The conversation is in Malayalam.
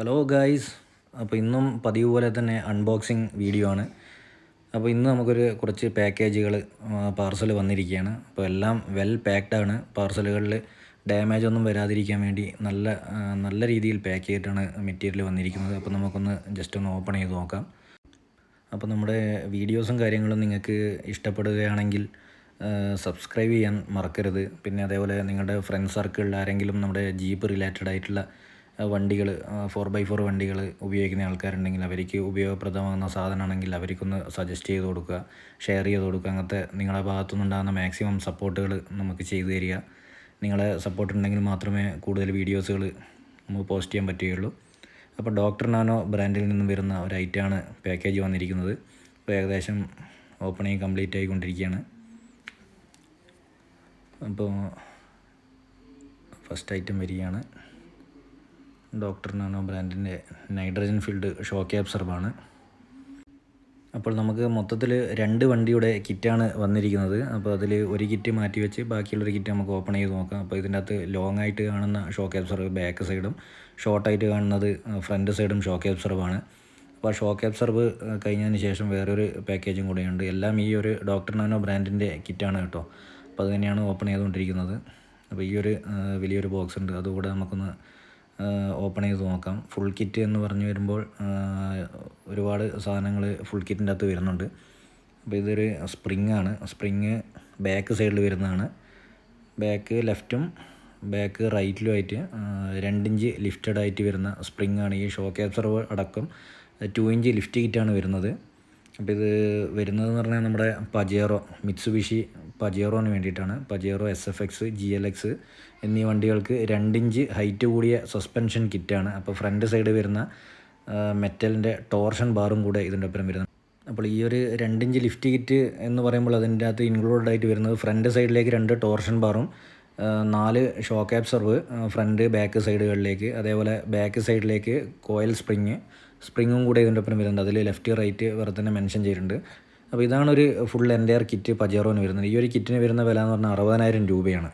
ഹലോ ഗായ്സ്, അപ്പോൾ ഇന്നും പതിവ് പോലെ തന്നെ അൺബോക്സിങ് വീഡിയോ ആണ്. അപ്പോൾ ഇന്ന് നമുക്കൊരു കുറച്ച് പാക്കേജുകൾ പാർസൽ വന്നിരിക്കുകയാണ്. അപ്പോൾ എല്ലാം വെൽ പാക്ഡ് ആണ്. പാർസലുകളിൽ ഡാമേജ് ഒന്നും വരാതിരിക്കാൻ വേണ്ടി നല്ല രീതിയിൽ പാക്ക് ചെയ്തിട്ടാണ് മെറ്റീരിയൽ വന്നിരിക്കുന്നത്. അപ്പോൾ നമുക്കൊന്ന് ജസ്റ്റ് ഒന്ന് ഓപ്പൺ ചെയ്ത് നോക്കാം. അപ്പോൾ നമ്മുടെ വീഡിയോസും കാര്യങ്ങളും നിങ്ങൾക്ക് ഇഷ്ടപ്പെടുകയാണെങ്കിൽ സബ്സ്ക്രൈബ് ചെയ്യാൻ മറക്കരുത്. പിന്നെ അതേപോലെ നിങ്ങളുടെ ഫ്രണ്ട് സർക്കിളിൽ ആരെങ്കിലും നമ്മുടെ ജീപ്പ് റിലേറ്റഡ് ആയിട്ടുള്ള വണ്ടികൾ 4x4 വണ്ടികൾ ഉപയോഗിക്കുന്ന ആൾക്കാരുണ്ടെങ്കിൽ അവർക്ക് ഉപയോഗപ്രദമാകുന്ന സാധനമാണെങ്കിൽ അവർക്കൊന്ന് സജസ്റ്റ് ചെയ്ത് കൊടുക്കുക, ഷെയർ ചെയ്ത് കൊടുക്കുക. അങ്ങനത്തെ നിങ്ങളുടെ ഭാഗത്തുനിന്നുണ്ടാകുന്ന മാക്സിമം സപ്പോർട്ടുകൾ നമുക്ക് ചെയ്തു തരിക. നിങ്ങളെ സപ്പോർട്ട് ഉണ്ടെങ്കിൽ മാത്രമേ കൂടുതൽ വീഡിയോസുകൾ നമുക്ക് പോസ്റ്റ് ചെയ്യാൻ പറ്റുകയുള്ളൂ. അപ്പോൾ ഡോക്ടർ നാനോ ബ്രാൻഡിൽ നിന്നും വരുന്ന ഒരു ഐറ്റമാണ് പാക്കേജ് വന്നിരിക്കുന്നത്. ഇപ്പോൾ ഏകദേശം ഓപ്പണിങ് കംപ്ലീറ്റ് ആയിക്കൊണ്ടിരിക്കുകയാണ്. അപ്പോൾ ഫസ്റ്റ് ഐറ്റം വരികയാണ്. ഡോക്ടർ നാനോ ബ്രാൻഡിൻ്റെ നൈട്രജൻ ഫിൽഡ് ഷോക്ക് അബ്സോർബറാണ്. അപ്പോൾ നമുക്ക് മൊത്തത്തിൽ 2 വണ്ടിയുടെ കിറ്റാണ് വന്നിരിക്കുന്നത്. അപ്പോൾ അതിൽ ഒരു കിറ്റ് മാറ്റി വെച്ച് ബാക്കിയുള്ളൊരു കിറ്റ് നമുക്ക് ഓപ്പൺ ചെയ്ത് നോക്കാം. അപ്പോൾ ഇതിൻ്റെ അകത്ത് ലോങ് ആയിട്ട് കാണുന്ന ഷോക്ക് അബ്സോർബർ ബാക്ക് സൈഡും ഷോർട്ടായിട്ട് കാണുന്നത് ഫ്രണ്ട് സൈഡും ഷോക്ക് അബ്സോർബറാണ്. അപ്പോൾ ആ ഷോക്ക് അബ്സോർബ് കഴിഞ്ഞതിന് ശേഷം വേറൊരു പാക്കേജും കൂടെയുണ്ട്. എല്ലാം ഈ ഒരു ഡോക്ടർ നാനോ ബ്രാൻഡിൻ്റെ കിറ്റാണ് കേട്ടോ. അപ്പോൾ അത് തന്നെയാണ് ഓപ്പൺ ചെയ്തുകൊണ്ടിരിക്കുന്നത്. അപ്പോൾ ഈ ഒരു വലിയൊരു ബോക്സ് ഉണ്ട്, അതുകൂടെ നമുക്കൊന്ന് ഓപ്പൺ ചെയ്ത് നോക്കാം. ഫുൾ കിറ്റ് എന്ന് പറഞ്ഞു വരുമ്പോൾ ഒരുപാട് സാധനങ്ങൾ ഫുൾ കിറ്റിൻ്റെ അകത്ത് വരുന്നുണ്ട്. അപ്പോൾ ഇതൊരു സ്പ്രിങ്ങാണ്. സ്പ്രിങ് ബാക്ക് സൈഡിൽ വരുന്നതാണ്. ബാക്ക് ലെഫ്റ്റും ബാക്ക് റൈറ്റിലുമായിട്ട് 2 ഇഞ്ച് ലിഫ്റ്റഡ് ആയിട്ട് വരുന്ന സ്പ്രിങ്ങാണ്. ഈ ഷോക്ക് അബ്സോർബർ അടക്കം 2 ഇഞ്ച് ലിഫ്റ്റ് കിറ്റാണ് വരുന്നത്. അപ്പോൾ ഇത് വരുന്നതെന്ന് പറഞ്ഞാൽ നമ്മുടെ പജേറോ, മിത്സുബിഷി പജേറോന് വേണ്ടിയിട്ടാണ്. പജേറോ SFX, GLX എന്നീ വണ്ടികൾക്ക് 2 ഇഞ്ച് ഹൈറ്റ് കൂടിയ സസ്പെൻഷൻ കിറ്റാണ്. അപ്പോൾ ഫ്രണ്ട് സൈഡ് വരുന്ന മെറ്റലിൻ്റെ ടോർഷൻ ബാറും കൂടെ ഇതിൻ്റെ ഒപ്പം വരുന്നത്. അപ്പോൾ ഈ ഒരു 2 ഇഞ്ച് ലിഫ്റ്റ് കിറ്റ് എന്ന് പറയുമ്പോൾ അതിൻ്റെ അകത്ത് ഇൻക്ലൂഡഡ് ആയിട്ട് വരുന്നത് ഫ്രണ്ട് സൈഡിലേക്ക് 2 ടോർഷൻ ബാറും 4 ഷോക്ക് അബ്സോർബ് ഫ്രണ്ട് ബാക്ക് സൈഡുകളിലേക്ക്, അതേപോലെ ബാക്ക് സൈഡിലേക്ക് കോയിൽ സ്പ്രിങ്ങും കൂടെ ഇതിൻ്റെ ഒപ്പം വരുന്നുണ്ട്. അതിൽ ലെഫ്റ്റ് റൈറ്റ് വേറെ തന്നെ മെൻഷൻ ചെയ്തിട്ടുണ്ട്. അപ്പോൾ ഇതാണ് ഒരു ഫുൾ എൻ്റയർ കിറ്റ് പജേറോന് വരുന്നത്. ഈ ഒരു കിറ്റിന് വരുന്ന വില എന്ന് പറഞ്ഞാൽ 60,000 രൂപയാണ്.